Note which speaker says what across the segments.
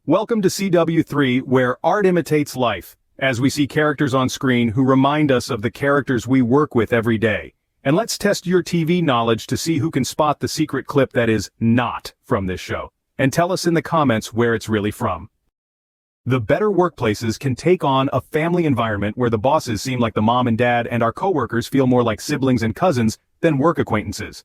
Speaker 1: Welcome to CW3, where art imitates life, as we see characters on screen who remind us of the characters we work with every day. And let's test your TV knowledge to see who can spot the secret clip that is not from this show. And tell us in the comments where it's really from. The better workplaces can take on a family environment where the bosses seem like the mom and dad and our coworkers feel more like siblings and cousins than work acquaintances.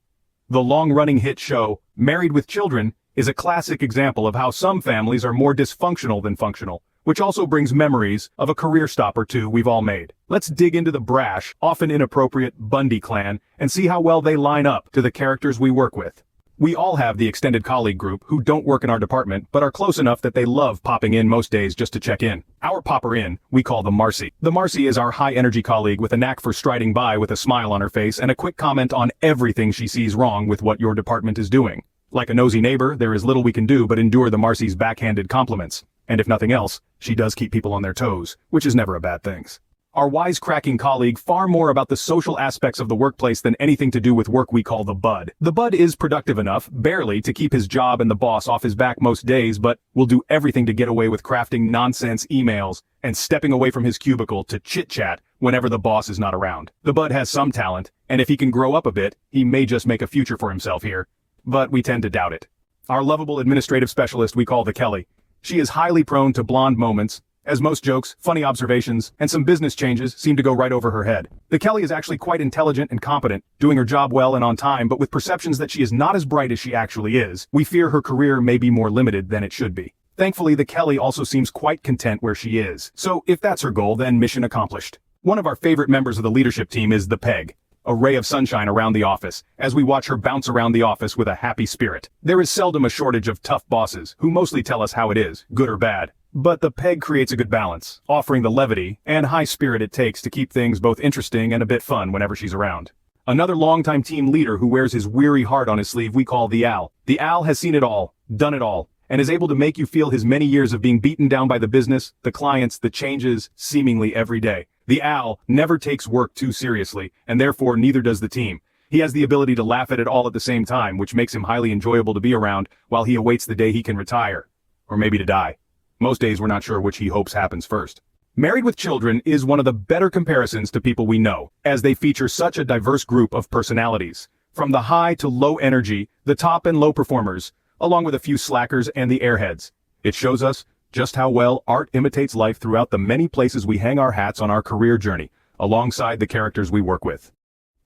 Speaker 1: The long-running hit show, Married with Children, is a classic example of how some families are more dysfunctional than functional, which also brings memories of a career stop or two we've all made. Let's dig into the brash, often inappropriate Bundy clan and see how well they line up to the characters we work with. We all have the extended colleague group who don't work in our department but are close enough that they love popping in most days just to check in. Our popper in, we call the Marcy. The Marcy is our high-energy colleague with a knack for striding by with a smile on her face and a quick comment on everything she sees wrong with what your department is doing. Like a nosy neighbor, there is little we can do but endure the Marcy's backhanded compliments. And if nothing else, she does keep people on their toes, which is never a bad thing. Our wisecracking colleague far more about the social aspects of the workplace than anything to do with work we call the Bud. The Bud is productive enough, barely, to keep his job and the boss off his back most days, but will do everything to get away with crafting nonsense emails and stepping away from his cubicle to chit-chat whenever the boss is not around. The Bud has some talent, and if he can grow up a bit, he may just make a future for himself here. But we tend to doubt it. Our lovable administrative specialist we call the Kelly. She is highly prone to blonde moments, as most jokes, funny observations, and some business changes seem to go right over her head. The Kelly is actually quite intelligent and competent, doing her job well and on time, but with perceptions that she is not as bright as she actually is. We fear her career may be more limited than it should be. Thankfully, the Kelly also seems quite content where she is. So if that's her goal, then mission accomplished. One of our favorite members of the leadership team is the Peg, a ray of sunshine around the office, as we watch her bounce around the office with a happy spirit. There is seldom a shortage of tough bosses, who mostly tell us how it is, good or bad. But the Peg creates a good balance, offering the levity and high spirit it takes to keep things both interesting and a bit fun whenever she's around. Another longtime team leader who wears his weary heart on his sleeve we call the Al. The Al has seen it all, done it all, and is able to make you feel his many years of being beaten down by the business, the clients, the changes, seemingly every day. The Al never takes work too seriously, and therefore neither does the team. He has the ability to laugh at it all at the same time, which makes him highly enjoyable to be around while he awaits the day he can retire. Or maybe to die. Most days we're not sure which he hopes happens first. Married with Children is one of the better comparisons to people we know, as they feature such a diverse group of personalities. From the high to low energy, the top and low performers, along with a few slackers and the airheads. It shows us just how well art imitates life throughout the many places we hang our hats on our career journey, alongside the characters we work with.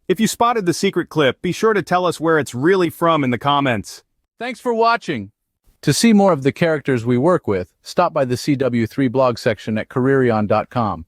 Speaker 1: If you spotted the secret clip, be sure to tell us where it's really from in the comments.
Speaker 2: Thanks for watching. To see more of the characters we work with, stop by the CW3 blog section at careerion.com.